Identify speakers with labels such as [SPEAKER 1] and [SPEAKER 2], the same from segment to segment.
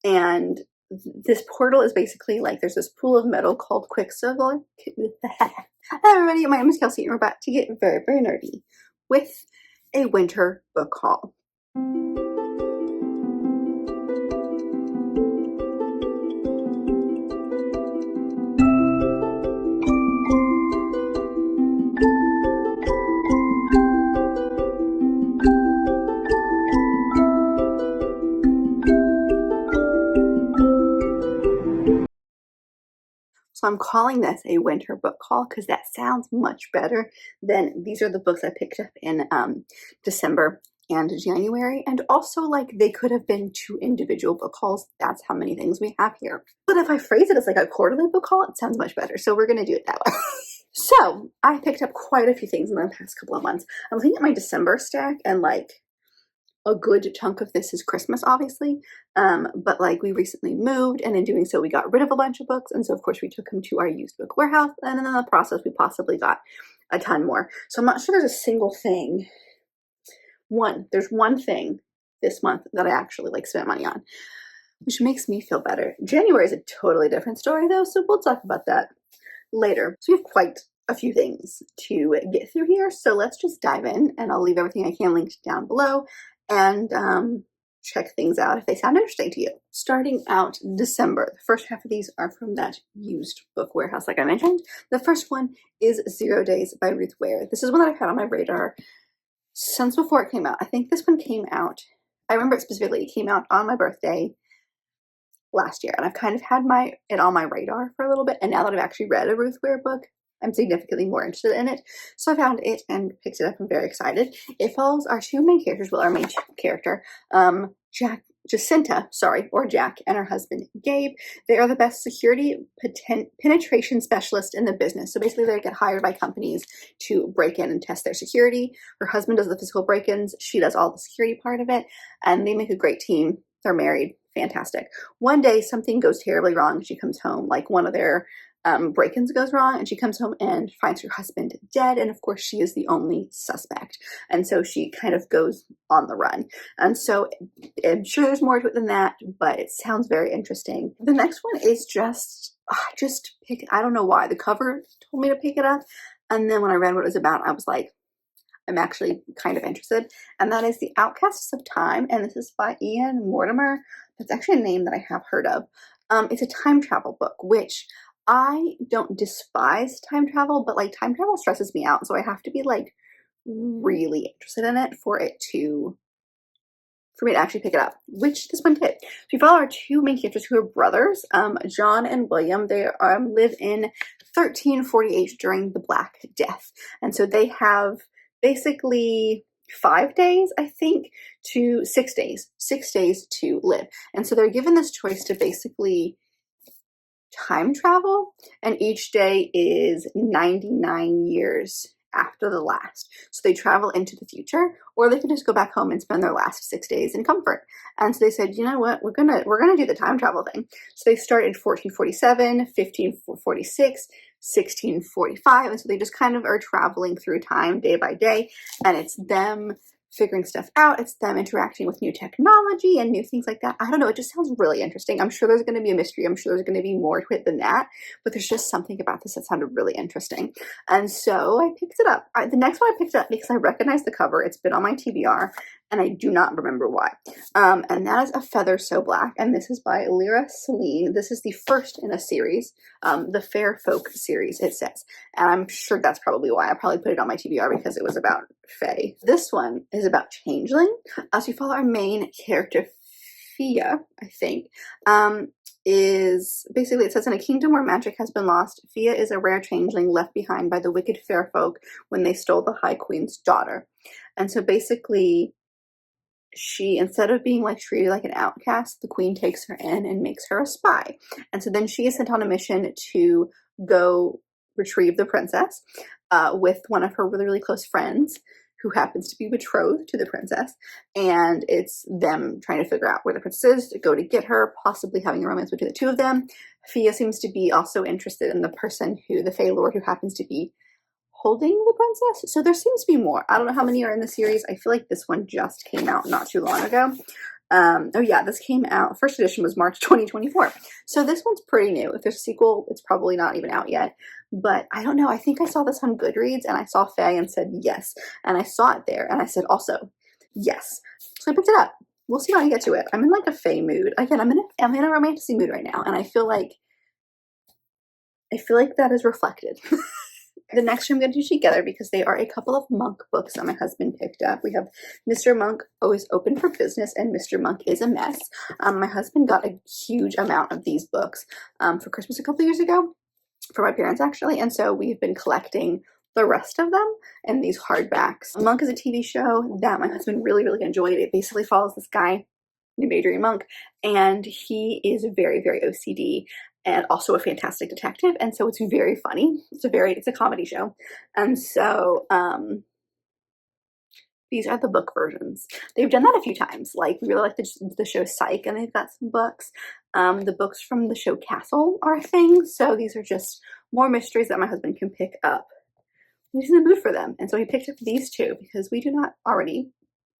[SPEAKER 1] And this portal is basically like there's this pool of metal called Quicksilver. Everybody, my name is Kelsey, and we're about to get very, very nerdy with a winter book haul. So I'm calling this a winter book haul because that sounds much better than these are the books I picked up in December and January. And also, like, they could have been 2 individual book hauls. That's how many things we have here. But if I phrase it as like a quarterly book haul, it sounds much better. So we're going to do it that way. So I picked up quite a few things in the past couple of months. I'm looking at my December stack, and like a good chunk of this is Christmas, obviously, but like we recently moved, and in doing so we got rid of a bunch of books, and so of course we took them to our used book warehouse, and in the process we possibly got a ton more. So I'm not sure there's a single thing. There's one thing this month that I actually like spent money on, which makes me feel better. January is a totally different story though, so we'll talk about that later. So we have quite a few things to get through here, so let's just dive in, and I'll leave everything I can linked down below, and check things out if they sound interesting to you. Starting out December, the first half of these are from that used book warehouse like I mentioned. The first one is 0 Days by Ruth Ware. This is one that I've had on my radar since before it came out. I think this one came out, I remember it specifically, it came out on my birthday last year, and I've kind of had it on my radar for a little bit, and now that I've actually read a Ruth Ware book, I'm significantly more interested in it. So I found it and picked it up. I'm very excited. It follows our 2 main characters, well, our main character, Jacinta, or Jack, and her husband, Gabe. They are the best security penetration specialists in the business. So basically they get hired by companies to break in and test their security. Her husband does the physical break-ins. She does all the security part of it, and they make a great team. They're married. Fantastic. One day something goes terribly wrong. She comes home, like one of their break-ins goes wrong, and she comes home and finds her husband dead, and of course she is the only suspect, and so she kind of goes on the run. And so I'm sure there's more to it than that, but it sounds very interesting. The next one is I don't know why, the cover told me to pick it up, and then when I read what it was about, I was like, I'm actually kind of interested, and that is The Outcasts of Time, and this is by Ian Mortimer. That's actually a name that I have heard of. It's a time travel book, which I don't despise time travel, but like time travel stresses me out, so I have to be like really interested in it for me to actually pick it up, which this one did. So we follow our 2 main characters who are brothers, John and William. They live in 1348 during the Black Death, and so they have basically 5 days, I think, to 6 days to live, and so they're given this choice to basically time travel, and each day is 99 years after the last. So they travel into the future, or they can just go back home and spend their last 6 days in comfort. And so they said, you know what, we're gonna do the time travel thing. So they start in 1447, 1546, 1645, and so they just kind of are traveling through time day by day, and it's them figuring stuff out. It's them interacting with new technology and new things like that. I don't know. It just sounds really interesting. I'm sure there's going to be a mystery. I'm sure there's going to be more to it than that. But there's just something about this that sounded really interesting. And so I picked it up. The next one I picked up because I recognize the cover. It's been on my TBR, and I do not remember why. And that is A Feather So Black. And this is by Lyra Celine. This is the first in a series, the Fair Folk series, it says. And I'm sure that's probably why. I probably put it on my TBR because it was about Fae. This one is about changeling. So you follow our main character, Fia, I think, is basically, it says, in a kingdom where magic has been lost, Fia is a rare changeling left behind by the wicked fair folk when they stole the High Queen's daughter. And so basically, she, instead of being like treated like an outcast, the queen takes her in and makes her a spy. And so then she is sent on a mission to go retrieve the princess with one of her really, really close friends who happens to be betrothed to the princess. And it's them trying to figure out where the princess is, to go to get her, possibly having a romance between the 2 of them. Fia seems to be also interested in the person the Fae Lord who happens to be holding the princess. So there seems to be more. I don't know how many are in the series. I feel like this one just came out not too long ago. Oh yeah, this came out, first edition was March 2024. So this one's pretty new. If there's a sequel, it's probably not even out yet. But I don't know, I think I saw this on Goodreads and I saw Faye and said yes. And I saw it there and I said also yes. So I picked it up. We'll see how I get to it. I'm in like a Faye mood. Again, I'm in a romantic mood right now, and I feel like that is reflected. The next two I'm going to do together because they are a couple of Monk books that my husband picked up. We have Mr. Monk Always Open for Business and Mr. Monk is a Mess. My husband got a huge amount of these books for Christmas a couple years ago, for my parents actually, and so we've been collecting the rest of them in these hardbacks. Monk is a TV show that my husband really, really enjoyed. It basically follows this guy named Adrian Monk, and he is very, very OCD and also a fantastic detective, and so it's very funny. It's a comedy show, and so these are the book versions. They've done that a few times. Like, we really like the show Psych, and they've got some books. The books from the show Castle are a thing, so these are just more mysteries that my husband can pick up. He's in the mood for them, and so he picked up these two because we do not already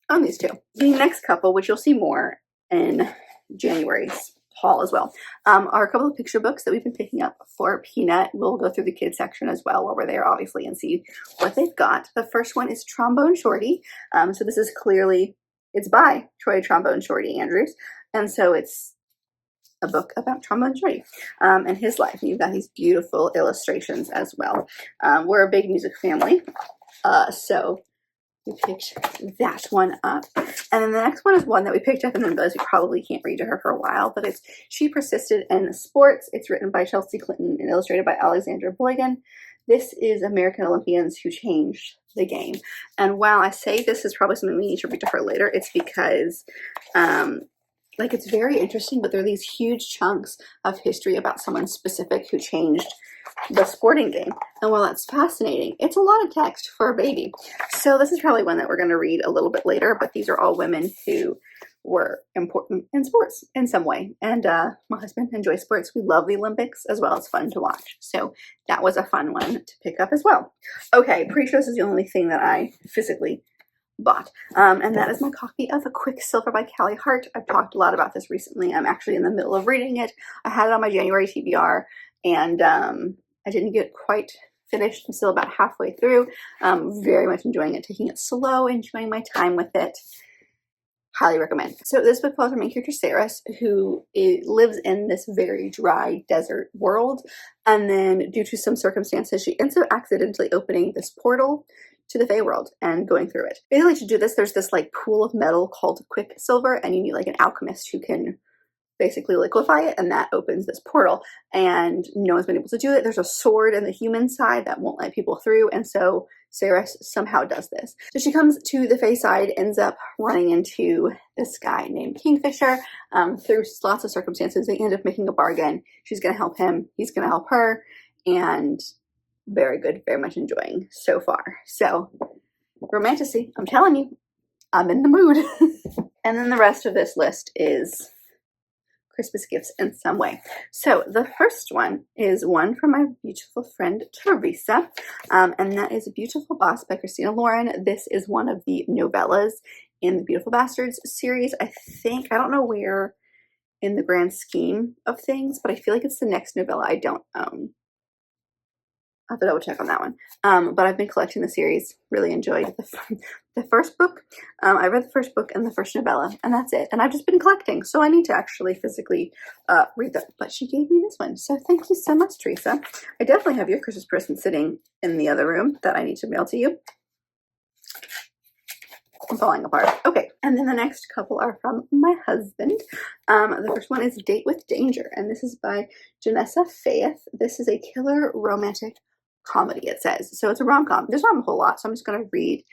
[SPEAKER 1] own these two. The next couple, which you'll see more in January's haul as well, are a couple of picture books that we've been picking up for Peanut. We'll go through the kids section as well while we're there, obviously, and see what they've got. The first one is Trombone Shorty. So this is clearly, it's by Troy Trombone Shorty Andrews, and so it's a book about Trombone Shorty and his life. And you've got these beautiful illustrations as well. We're a big music family, so we picked that one up. And then the next one is one that we picked up and then realized we probably can't read to her for a while, but it's She Persisted in Sports. It's written by Chelsea Clinton and illustrated by Alexandra Boygan. This is American Olympians who changed the game. And while I say this is probably something we need to read to her later, it's because like, it's very interesting, but there are these huge chunks of history about someone specific who changed the sporting game. And while that's fascinating, it's a lot of text for a baby. So this is probably one that we're going to read a little bit later, but these are all women who were important in sports in some way. And my husband enjoys sports. We love the Olympics as well. It's fun to watch. So that was a fun one to pick up as well. Okay, pretty sure this is the only thing that I physically bought, and that is my copy of A Quicksilver by Callie Hart. I've talked a lot about this recently. I'm actually in the middle of reading it. I had it on my January TBR, and I didn't get quite finished. I'm still about halfway through. Very much enjoying it, taking it slow, enjoying my time with it. Highly recommend. So this book follows our main character, Saris, who lives in this very dry desert world, and then due to some circumstances, she ends up accidentally opening this portal to the Fae world and going through it. Basically, to do this, there's this like pool of metal called Quicksilver, and you need like an alchemist who can basically liquefy it, and that opens this portal, and no one's been able to do it. There's a sword in the human side that won't let people through, and so Saris somehow does this. So she comes to the Fae side, ends up running into this guy named Kingfisher. Through lots of circumstances, they end up making a bargain. She's going to help him, he's going to help her, and very good, very much enjoying so far. So romanticy, I'm telling you, I'm in the mood. And then the rest of this list is Christmas gifts in some way. So the first one is one from my beautiful friend Teresa, and that is Beautiful Boss by Christina Lauren. This is one of the novellas in the Beautiful Bastards series. I don't know where in the grand scheme of things, but I feel like it's the next novella I don't own. I'll have to double check on that one. But I've been collecting the series, really enjoyed the first book. I read the first book and the first novella, and that's it. And I've just been collecting, so I need to actually physically read them. But she gave me this one, so thank you so much, Teresa. I definitely have your Christmas present sitting in the other room that I need to mail to you. I'm falling apart. Okay, and then the next couple are from my husband. The first one is Date with Danger, and this is by Janessa Faith. This is a killer romantic comedy, it says. So it's a rom-com. There's not a whole lot, so I'm just going to read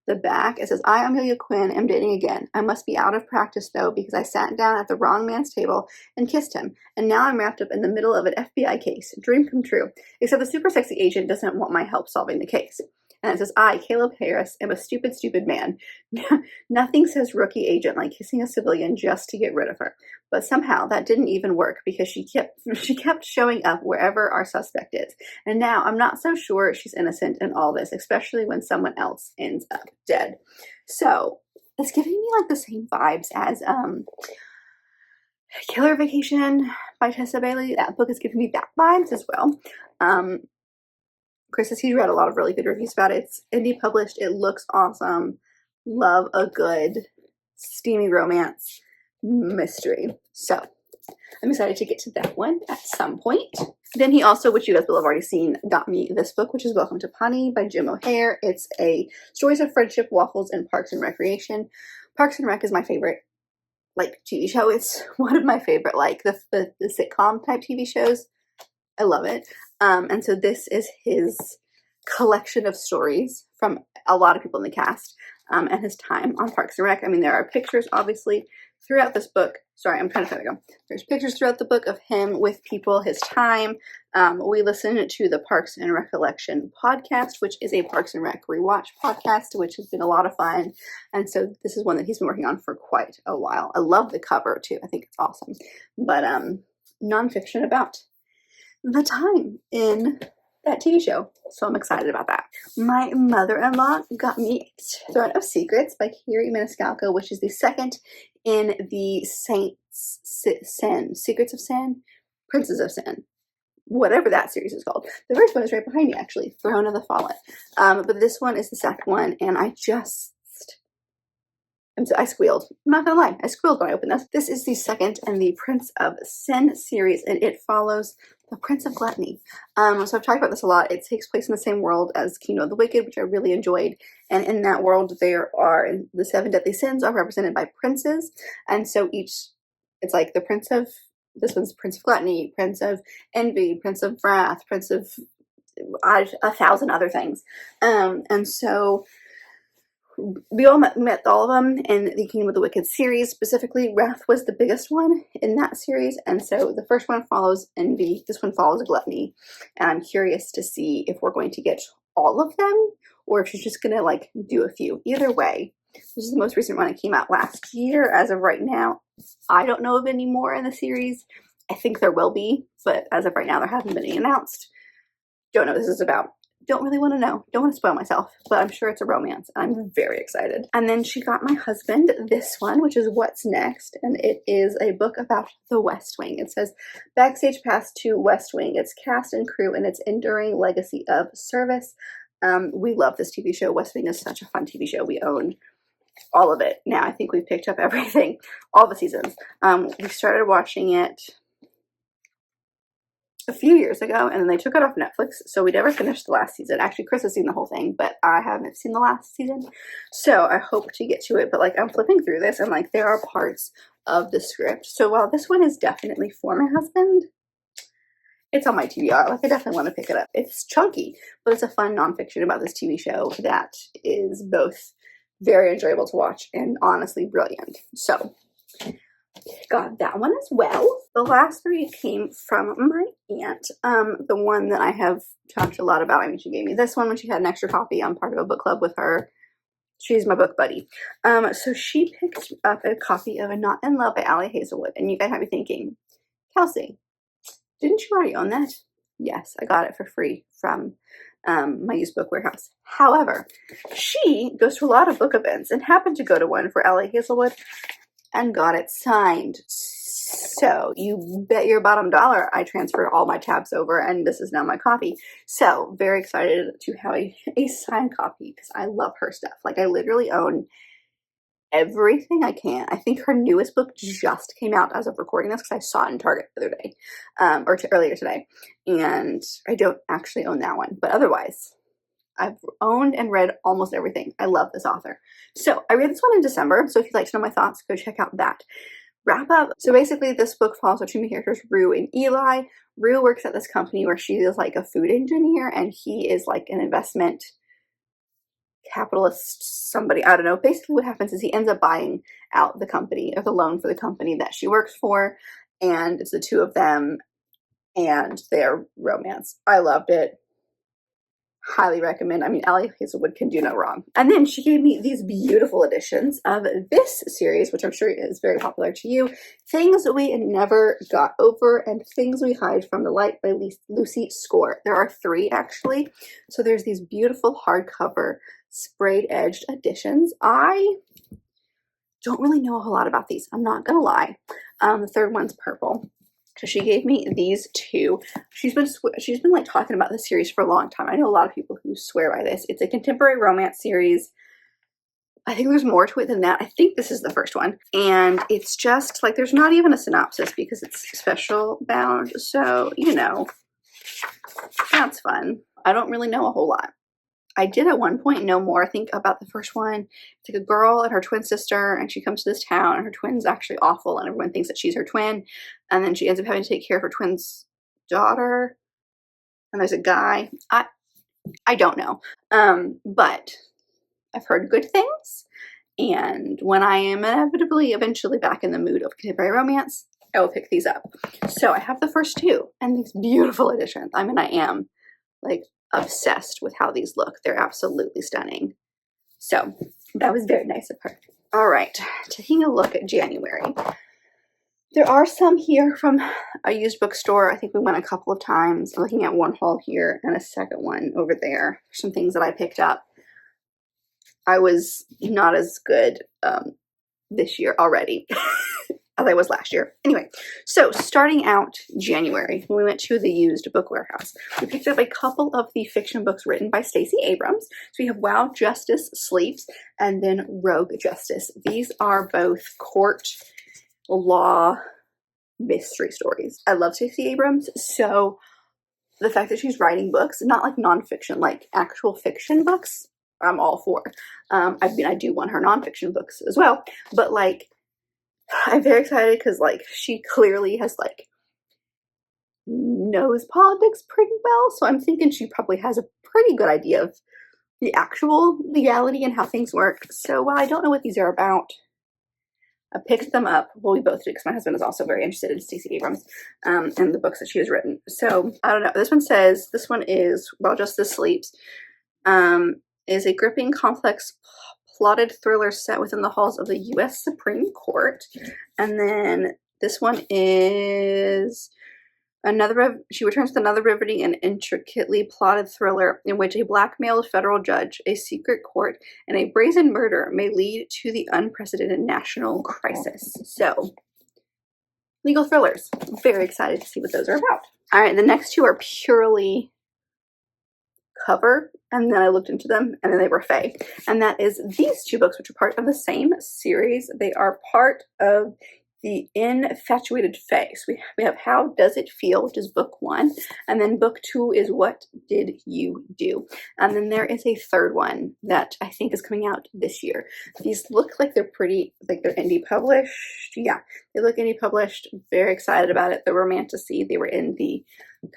[SPEAKER 1] the back. It says, I, Amelia Quinn, am dating again. I must be out of practice, though, because I sat down at the wrong man's table and kissed him. And now I'm wrapped up in the middle of an FBI case. Dream come true. Except the super sexy agent doesn't want my help solving the case. And it says, I, Caleb Harris, am a stupid, stupid man. Nothing says rookie agent like kissing a civilian just to get rid of her. But somehow that didn't even work because she kept showing up wherever our suspect is. And now I'm not so sure she's innocent in all this, especially when someone else ends up dead. So It's giving me like the same vibes as Killer Vacation by Tessa Bailey. That book is giving me that vibes as well. Chris says he's read a lot of really good reviews about it. It's indie published. It looks awesome. Love a good steamy romance mystery. So I'm excited to get to that one at some point. Then he also, which you guys will have already seen, got me this book, which is Welcome to Pawnee by Jim O'Hare. It's a stories of friendship, waffles, and parks and recreation. Parks and Rec is my favorite like TV show. It's one of my favorite like the sitcom type TV shows. I love it. And so this is his collection of stories from a lot of people in the cast and his time on Parks and Rec. I mean, there are pictures obviously throughout this book. Sorry, I'm trying to find it. There's pictures throughout the book of him with people, his time. We listen to the Parks and Recollection podcast, which is a Parks and Rec rewatch podcast, which has been a lot of fun. And so this is one that he's been working on for quite a while. I love the cover too. I think it's awesome. But nonfiction about the time in that TV show. So I'm excited about that. My mother-in-law got me Throne of Secrets by Kiri Maniscalco, which is the second in the Saints Sin, Secrets of Sin, Princes of Sin, whatever that series is called. The first one is right behind me, actually, Throne of the Fallen. But this one is the second one, and I squealed. I'm not gonna lie, I squealed when I opened this. This is the second in the Prince of Sin series, and it follows the Prince of Gluttony. So I've talked about this a lot. It takes place in the same world as Kingdom of the Wicked, which I really enjoyed. And in that world, there are the 7 deadly sins are represented by princes, and so it's like the Prince of, this one's Prince of Gluttony, Prince of Envy, Prince of Wrath, Prince of 1,000 other things. And so we all met all of them in the Kingdom of the Wicked series. Specifically, Wrath was the biggest one in that series, and so the first one follows Envy, this one follows Gluttony, and I'm curious to see if we're going to get all of them, or if she's just going to like do a few. Either way, this is the most recent one. It came out last year. As of right now, I don't know of any more in the series. I think there will be, but as of right now, there haven't been any announced. Don't know what this is about. Don't really want to know. Don't want to spoil myself, but I'm sure it's a romance. I'm very excited. And then she got my husband this one, which is What's Next, and it is a book about the West Wing. It says, Backstage Pass to West Wing, its cast and crew, and its enduring legacy of service. We love this TV show. West Wing is such a fun TV show. We own all of it. Now I think we've picked up everything, all the seasons. We started watching it a few years ago, and then they took it off Netflix, so we never finished the last season. Actually, Chris has seen the whole thing, but I haven't seen the last season, so I hope to get to it. But like, I'm flipping through this, and like, there are parts of the script. So while this one is definitely for my husband, it's on my TBR. Like, I definitely want to pick it up. It's chunky, but it's a fun nonfiction about this TV show that is both very enjoyable to watch and honestly brilliant. So got that one as well. The last 3 came from my aunt. The one that I have talked a lot about. I mean, she gave me this one when she had an extra copy. I'm part of a book club with her. She's my book buddy. So she picked up a copy of A Not in Love by Ali Hazelwood. And you guys might be thinking, Kelsey, didn't you already own that? Yes, I got it for free from my used book warehouse. However, she goes to a lot of book events and happened to go to one for Ali Hazelwood and got it signed. So you bet your bottom dollar I transferred all my tabs over, and this is now my copy. So very excited to have a signed copy because I love her stuff. Like, I literally own everything I can. I think her newest book just came out as of recording this because I saw it in Target the other day, earlier today, and I don't actually own that one. But otherwise, I've owned and read almost everything. I love this author. So I read this one in December. So if you'd like to know my thoughts, go check out that wrap up. So basically this book follows our 2 main characters, Rue and Eli. Rue works at this company where she is like a food engineer, and he is like an investment capitalist, somebody, I don't know. Basically what happens is he ends up buying out the company, or the loan for the company that she works for. And it's the 2 of them and their romance. I loved it. Highly recommend. I mean, Ali Hazelwood can do no wrong. And then she gave me these beautiful editions of this series, which I'm sure is very popular to you, Things We Never Got Over and Things We Hide from the Light by Lucy Score. There are 3 actually. So there's these beautiful hardcover sprayed edged editions. I don't really know a whole lot about these. I'm not gonna lie. The third one's purple. So she gave me these two. She's been like talking about this series for a long time. I know a lot of people who swear by this. It's a contemporary romance series. I think there's more to it than that. I think this is the first one. And it's just like, there's not even a synopsis because it's special bound. So, you know, that's fun. I don't really know a whole lot. I did at one point know more, I think, about the first one. It's like a girl and her twin sister, and she comes to this town, and her twin's actually awful, and everyone thinks that she's her twin. And then she ends up having to take care of her twin's daughter. And there's a guy. I don't know. But I've heard good things. And when I am inevitably eventually back in the mood of contemporary romance, I will pick these up. So I have the first two and these beautiful editions. I mean, I am like obsessed with how these look. They're absolutely stunning. So that was very nice of her. All right, taking a look at January. There are some here from a used bookstore. I think we went a couple of times. I'm looking at one haul here and a second one over there. Some things that I picked up. I was not as good this year already as I was last year. Anyway, so starting out January, when we went to the used book warehouse, we picked up a couple of the fiction books written by Stacey Abrams. So we have Wow Justice Sleeps and then Rogue Justice. These are both court law mystery stories. I love Stacey Abrams, so the fact that she's writing books, not like nonfiction, like actual fiction books, I'm all for. I mean, I do want her nonfiction books as well, but like, I'm very excited because like she clearly has like knows politics pretty well, so I'm thinking she probably has a pretty good idea of the actual legality and how things work. So while I don't know what these are about, I picked them up. Well, we both did because my husband is also very interested in Stacey Abrams and the books that she has written. So I don't know. This one says, this one is While Justice Sleeps. Is a gripping, complex, plotted thriller set within the halls of the U.S. Supreme Court. And then this one is she returns to another riveting and intricately plotted thriller in which a blackmailed federal judge, a secret court, and a brazen murder may lead to the unprecedented national crisis. So, legal thrillers. I'm very excited to see what those are about. All right, the next two are purely cover, and then I looked into them, and then they were Fae. And that is these two books, which are part of the same series. They are part of the Infatuated Fae. So we have How Does It Feel, which is book one, and then book two is What Did You Do? And then there is a third one that I think is coming out this year. These look like they're pretty, like they're indie published. Yeah, they look indie published. Very excited about it. The romantasy, they were in the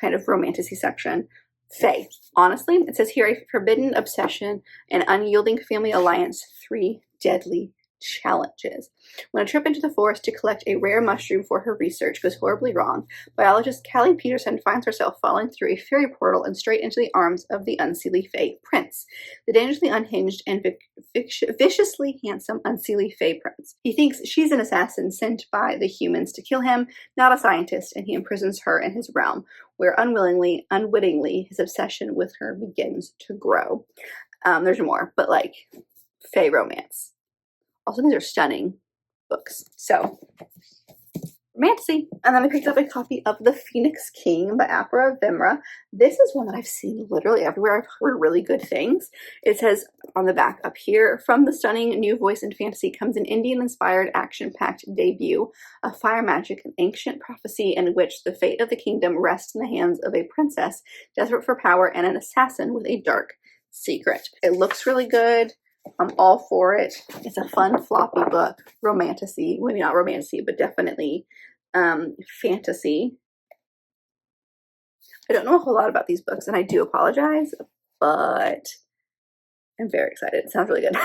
[SPEAKER 1] kind of romantasy section. Fae. Honestly, it says here, a forbidden obsession, an unyielding family alliance, 3 deadly challenges. When a trip into the forest to collect a rare mushroom for her research goes horribly wrong, biologist Callie Peterson finds herself falling through a fairy portal and straight into the arms of the unseelie Fae prince, the dangerously unhinged and viciously handsome unseelie Fae prince. He thinks she's an assassin sent by the humans to kill him, not a scientist, and he imprisons her in his realm, where unwittingly, his obsession with her begins to grow. There's more, but like, Fae romance. Also, these are stunning books. So, romantasy. And then I picked up a copy of The Phoenix King by Apra Vimra. This is one that I've seen literally everywhere. I've heard really good things. It says on the back up here, from the stunning new voice in fantasy comes an Indian-inspired, action-packed debut, a fire magic, an ancient prophecy in which the fate of the kingdom rests in the hands of a princess desperate for power and an assassin with a dark secret. It looks really good. I'm all for it. It's a fun, floppy book. Romantasy. Maybe not romantasy, but definitely fantasy. I don't know a whole lot about these books, and I do apologize, but I'm very excited. It sounds really good.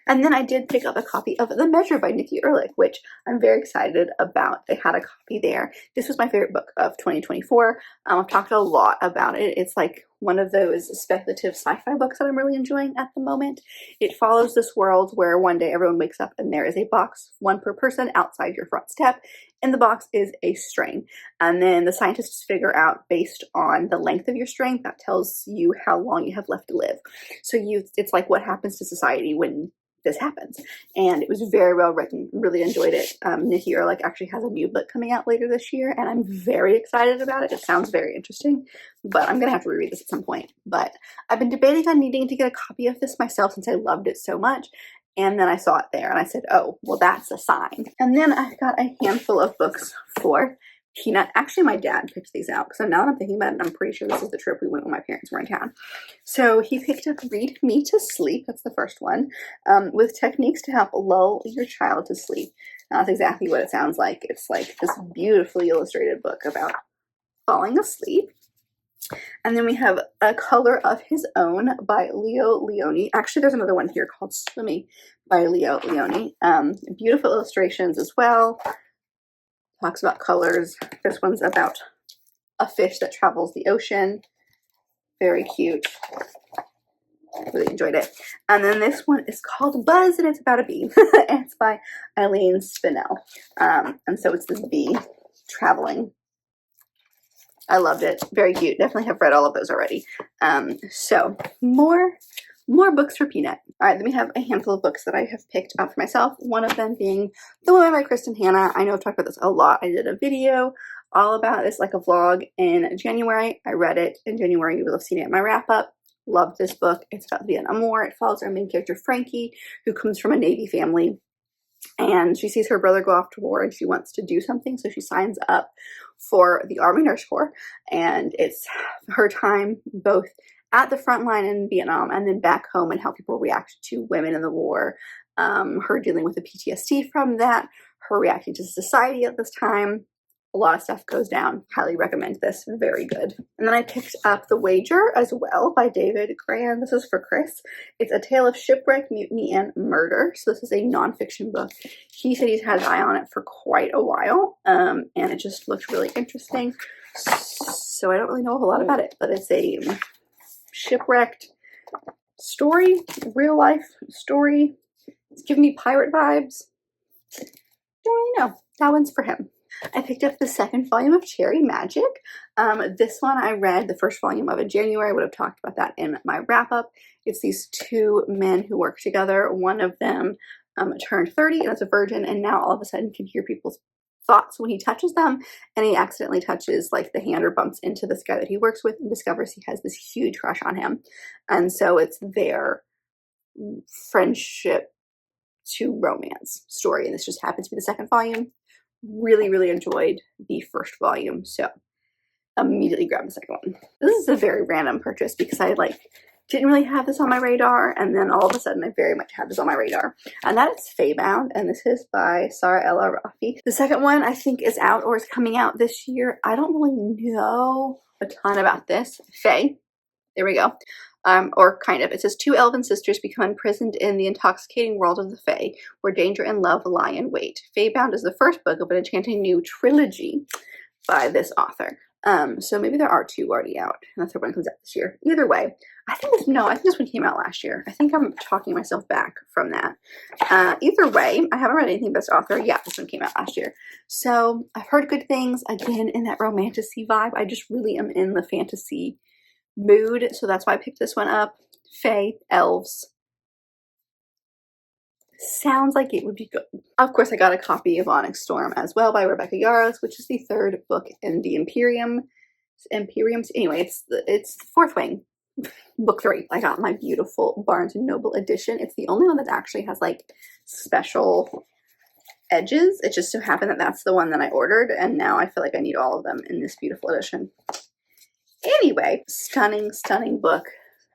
[SPEAKER 1] And then I did pick up a copy of The Measure by Nikki Ehrlich, which I'm very excited about. They had a copy there. This was my favorite book of 2024. I've talked a lot about it. It's like one of those speculative sci-fi books that I'm really enjoying at the moment. It follows this world where one day everyone wakes up and there is a box, one per person, outside your front step. In the box is a string. And then the scientists figure out, based on the length of your string, that tells you how long you have left to live. So it's like what happens to society when this happens. And it was very well written, really enjoyed it. Nikki Erlich actually has a new book coming out later this year, and I'm very excited about it. It sounds very interesting, but I'm gonna have to reread this at some point. But I've been debating on needing to get a copy of this myself since I loved it so much. And then I saw it there and I said, oh, well, that's a sign. And then I got a handful of books for Peanut. Actually, my dad picked these out, because now that I'm thinking about it, I'm pretty sure this is the trip we went when my parents were in town. So he picked up Read Me to Sleep. That's the first one, with techniques to help lull your child to sleep. Now, that's exactly what it sounds like. It's like this beautifully illustrated book about falling asleep. And then we have A Color of His Own by Leo Leone. Actually, there's another one here called Swimming by Leo Leone. Beautiful illustrations as well. Talks about colors. This one's about a fish that travels the ocean. Very cute. Really enjoyed it. And then this one is called Buzz, and it's about a bee. It's by Eileen Spinell. And so it's this bee traveling. I loved it. Very cute. Definitely have read all of those already. So more books for Peanut. All right, then we have a handful of books that I have picked up for myself. One of them being The Woman by Kristen Hanna. I know I've talked about this a lot. I did a video all about this, like a vlog, in January. I read it in January. You will have seen it in my wrap up. Loved this book. It's about the Vietnam War. It follows our main character, Frankie, who comes from a Navy family. And she sees her brother go off to war and she wants to do something. So she signs up for the Army Nurse Corps. And it's her time both at the front line in Vietnam and then back home, and how people react to women in the war. Her dealing with the PTSD from that. Her reacting to society at this time. A lot of stuff goes down. Highly recommend this. Very good. And then I picked up The Wager as well by David Grann. This is for Chris. It's a tale of shipwreck, mutiny, and murder. So this is a nonfiction book. He said he's had his eye on it for quite a while. And it just looked really interesting. So I don't really know a whole lot about it, but it's a shipwrecked story, real life story. It's giving me pirate vibes. Don't really know. That one's for him. I picked up the second volume of Cherry Magic. This one I read the first volume of in January. I would have talked about that in my wrap up. It's these two men who work together. One of them turned 30 and is a virgin, and now all of a sudden can hear people's thoughts when he touches them, and he accidentally touches like the hand or bumps into this guy that he works with and discovers he has this huge crush on him. And so it's their friendship to romance story, and this just happens to be the second volume. Really enjoyed the first volume, so immediately grabbed the second one. This is a very random purchase because I didn't really have this on my radar, and then all of a sudden I very much had this on my radar. And that is Faybound, and this is by Sarah Ella Rafi. The second one I think is out or is coming out this year. I don't really know a ton about this. Faye, there we go. Or kind of. It says 2 elven sisters become imprisoned in the intoxicating world of the Fae, where danger and love lie in wait. Faybound is the first book of an enchanting new trilogy by this author. So maybe there are 2 already out, and the third one comes out this year. Either way, I think this one came out last year. I think I'm talking myself back from that. Either way, I haven't read anything by this author. Yeah, this one came out last year. So I've heard good things. Again, in that romantasy vibe. I just really am in the fantasy mood, so that's why I picked this one up. Fae, elves. Sounds like it would be good. Of course, I got a copy of Onyx Storm as well by Rebecca Yarros, which is the 3rd book in the Imperiums. Anyway, it's the 4th wing, book 3. I got my beautiful Barnes & Noble edition. It's the only one that actually has like special edges. It just so happened that that's the one that I ordered, and now I feel like I need all of them in this beautiful edition. Anyway, stunning book.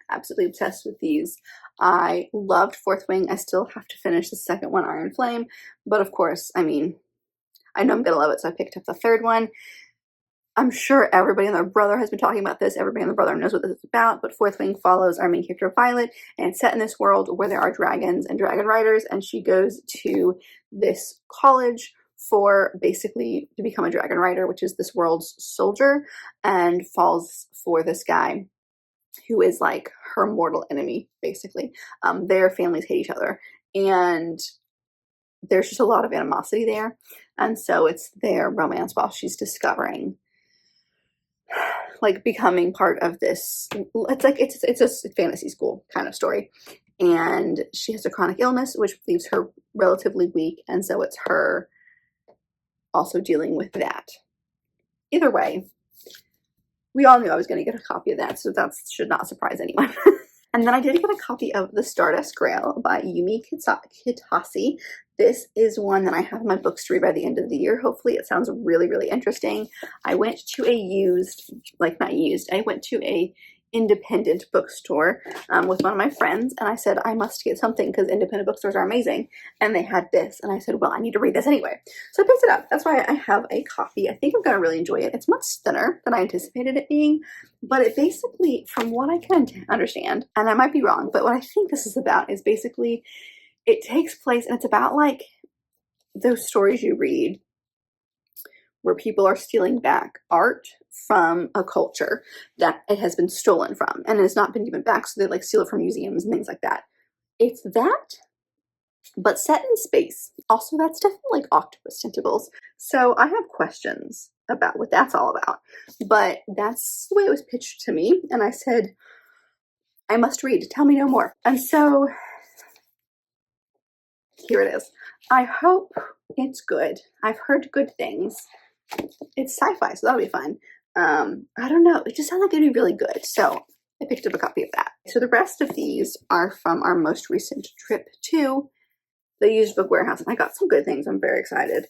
[SPEAKER 1] Absolutely obsessed with these. I loved 4th Wing. I still have to finish the second one, Iron Flame. But of course, I mean, I know I'm going to love it, so I picked up the 3rd one. I'm sure everybody and their brother has been talking about this. Everybody and their brother knows what this is about. But 4th Wing follows our main character, Violet. And it's set in this world where there are dragons and dragon riders. And she goes to this college for basically to become a dragon rider, which is this world's soldier, and falls for this guy who is like her mortal enemy, basically. Their families hate each other, and there's just a lot of animosity there. And so it's their romance while she's discovering, like, becoming part of this. It's a fantasy school kind of story. and she has a chronic illness, which leaves her relatively weak, and so it's her also dealing with that. Either way, we all knew I was going to get a copy of that, so that should not surprise anyone. And then I did get a copy of The Stardust Grail by Yumi Kitase. This is one that I have in my books to read by the end of the year. Hopefully it sounds really, really interesting. I went to I went to a independent bookstore with one of my friends, and I said I must get something because independent bookstores are amazing, and they had this, and I said, well, I need to read this anyway, so I picked it up. That's why I have a copy. I think I'm gonna really enjoy it. It's much thinner than I anticipated it being, but it basically, from what I can understand, and I might be wrong, but what I think this is about is basically it takes place, and it's about like those stories you read where people are stealing back art from a culture that it has been stolen from and has not been given back, so they like steal it from museums and things like that. It's that, but set in space. Also, that's definitely like octopus tentacles. So I have questions about what that's all about, but that's the way it was pitched to me, and I said, I must read, tell me no more. And so here it is. I hope it's good. I've heard good things. It's sci-fi, so that'll be fun. I don't know. It just sounded like it'd be really good, so I picked up a copy of that. So the rest of these are from our most recent trip to the used book warehouse, and I got some good things. I'm very excited.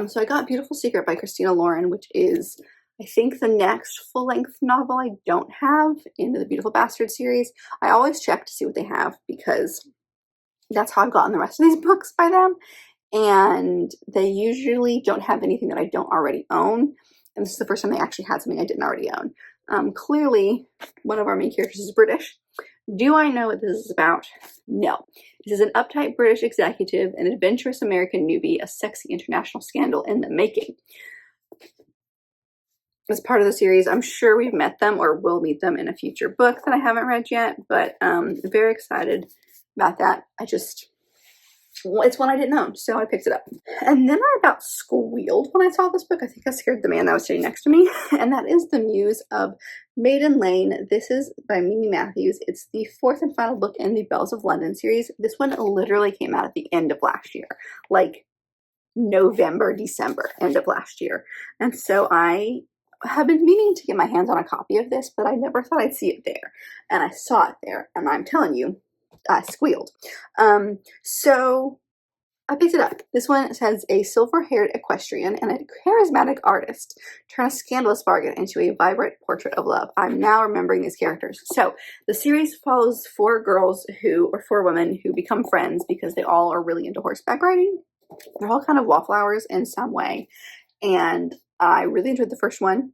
[SPEAKER 1] So I got Beautiful Secret by Christina Lauren, which is, I think, the next full-length novel I don't have in the Beautiful Bastard series. I always check to see what they have because that's how I've gotten the rest of these books by them. And they usually don't have anything that I don't already own. And this is the first time they actually had something I didn't already own. Clearly, one of our main characters is British. Do I know what this is about? No. This is an uptight British executive, an adventurous American newbie, a sexy international scandal in the making. As part of the series, I'm sure we've met them or will meet them in a future book that I haven't read yet, but very excited about that. It's one I didn't own, so I picked it up. And then I about squealed when I saw this book. I think I scared the man that was sitting next to me. And that is The Muse of Maiden Lane. This is by Mimi Matthews. It's the fourth and final book in the Bells of London series. This one literally came out at the end of last year, like November, December, end of last year. And so I have been meaning to get my hands on a copy of this, but I never thought I'd see it there. And I saw it there, and I'm telling you, I squealed. So I picked it up. This one has a silver-haired equestrian and a charismatic artist turn a scandalous bargain into a vibrant portrait of love. I'm now remembering these characters. So the series follows four women who become friends because they all are really into horseback riding. They're all kind of wallflowers in some way. And I really enjoyed the first one.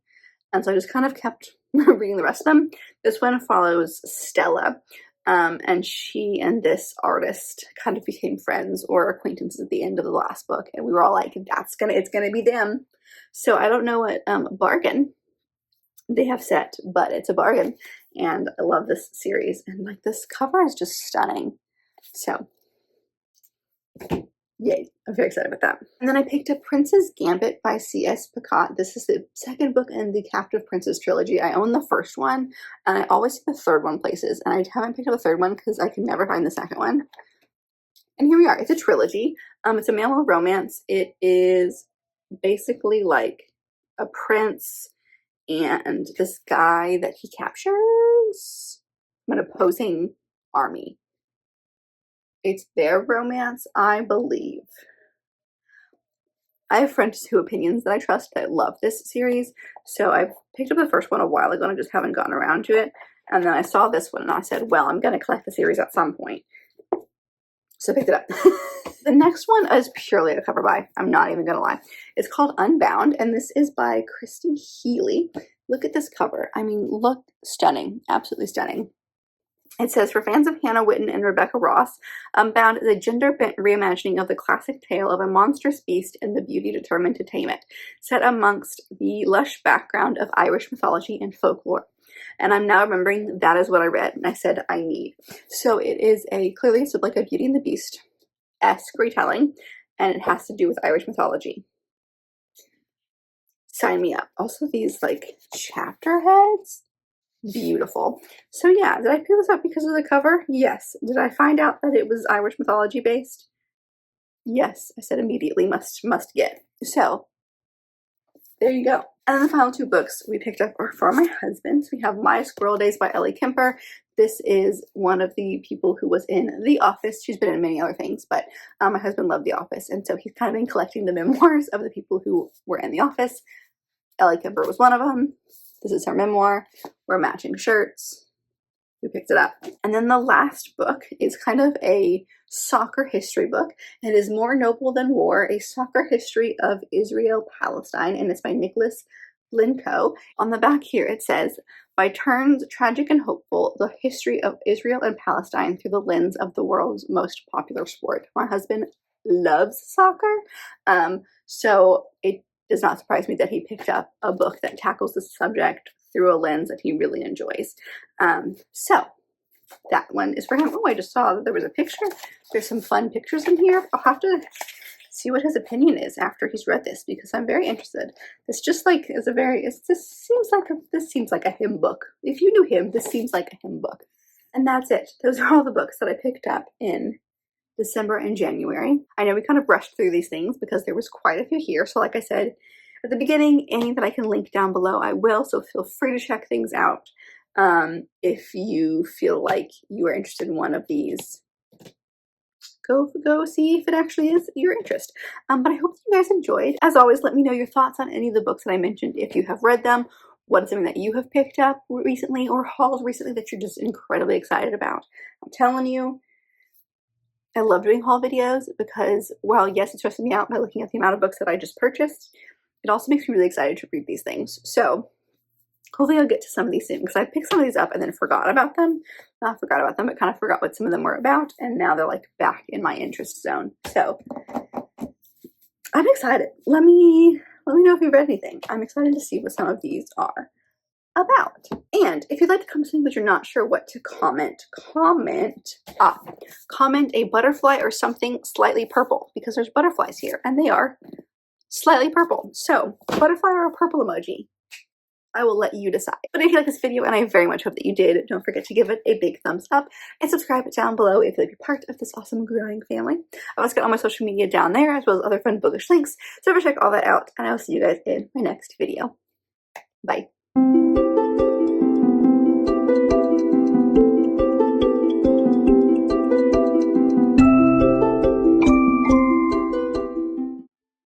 [SPEAKER 1] And so I just kind of kept reading the rest of them. This one follows Stella. And she and this artist kind of became friends or acquaintances at the end of the last book. And we were all like, it's gonna be them. So I don't know what bargain they have set, but it's a bargain. And I love this series. And like this cover is just stunning. So yay, I'm very excited about that. And then I picked up Prince's Gambit by C.S. Pacat. This is the second book in the Captive Princess trilogy. I own the first one, and I always see the third one places, and I haven't picked up the third one because I can never find the second one. And here we are. It's a trilogy. It's a male romance. It is basically like a prince and this guy that he captures an opposing army. It's their romance, I believe. I have friends whose opinions that I trust that love this series, so I've picked up the first one a while ago and I just haven't gotten around to it. And then I saw this one and I said, well, I'm going to collect the series at some point. So I picked it up. The next one is purely a cover buy. I'm not even going to lie. It's called Unbound, and this is by Christy Healy. Look at this cover. I mean, look, stunning. Absolutely stunning. It says, for fans of Hannah Witten and Rebecca Ross, Unbound is a gender-bent reimagining of the classic tale of a monstrous beast and the beauty determined to tame it, set amongst the lush background of Irish mythology and folklore. And I'm now remembering that is what I read, and I said I need. So it is clearly it's like a Beauty and the Beast-esque retelling, and it has to do with Irish mythology. Sign me up. Also these like chapter heads. beautiful. So yeah, did I pick this up because of the cover? Yes. Did I find out that it was Irish mythology based? Yes. I said immediately must get. So there you go. And then the final two books we picked up are for my husband. So we have My Squirrel Days by Ellie Kemper. This is one of the people who was in The Office. She's been in many other things, but my husband loved The Office, and so he's kind of been collecting the memoirs of the people who were in The Office. Ellie Kemper was one of them. This is her memoir. We're matching shirts. We picked it up. And then the last book is kind of a soccer history book. It is More Noble Than War, a soccer history of Israel-Palestine, and it's by Nicholas Linko. On the back here it says, by turns tragic and hopeful, the history of Israel and Palestine through the lens of the world's most popular sport. My husband loves soccer, so it does not surprise me that he picked up a book that tackles the subject through a lens that he really enjoys. So that one is for him. Oh, I just saw that there was a picture. There's some fun pictures in here. I'll have to see what his opinion is after he's read this, because I'm very interested. This just like is a very, this seems like a hymn book. If you knew him, this seems like a hymn book. And that's it. Those are all the books that I picked up in December and January. I know we kind of brushed through these things because there was quite a few here. So like I said at the beginning, any that I can link down below, I will. So feel free to check things out if you feel like you are interested in one of these. Go see if it actually is your interest. But I hope that you guys enjoyed. As always, let me know your thoughts on any of the books that I mentioned if you have read them. What is something that you have picked up recently or hauled recently that you're just incredibly excited about? I'm telling you, I love doing haul videos because, while yes, it stresses me out by looking at the amount of books that I just purchased, it also makes me really excited to read these things. So hopefully I'll get to some of these soon, because I picked some of these up and then forgot about them. Not forgot about them, but kind of forgot what some of them were about, and now they're like back in my interest zone. So I'm excited. Let me know if you've read anything. I'm excited to see what some of these are about. And if you'd like to comment something but you're not sure what to comment a butterfly or something slightly purple, because there's butterflies here and they are slightly purple. So butterfly or a purple emoji, I will let you decide. But if you like this video, and I very much hope that you did, don't forget to give it a big thumbs up and subscribe down below if you'd like to be part of this awesome growing family. I've also got all my social media down there, as well as other fun bookish links, so check all that out, and I will see you guys in my next video. Bye.